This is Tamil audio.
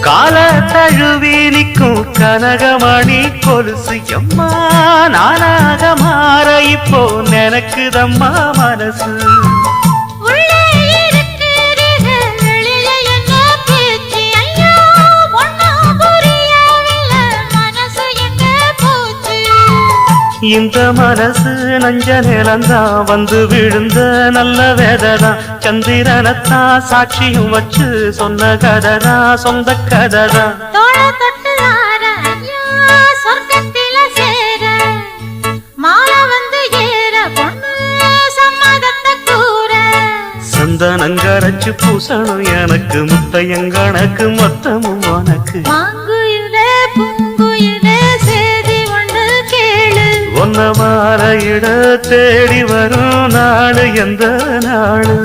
கால தழுவி நிற்கும் கனகமணி கொலுசு எம்மா நானாக மாற இப்போ நினைக்குதம்மா மனசு இந்த மனசு நஞ்ச நிலந்தான் வந்து விழுந்த நல்ல வேததான் சந்திரனத்தான் சாட்சியும் வச்சு சொன்ன கததான் சொந்த கததான் சந்தனங்கரைச்சு பூசணும் எனக்கு முத்தையங்கணக்கு மொத்தமும் உனக்கு ஒன்ன மாற இட தேடி வரும் நாடு எந்த நாடு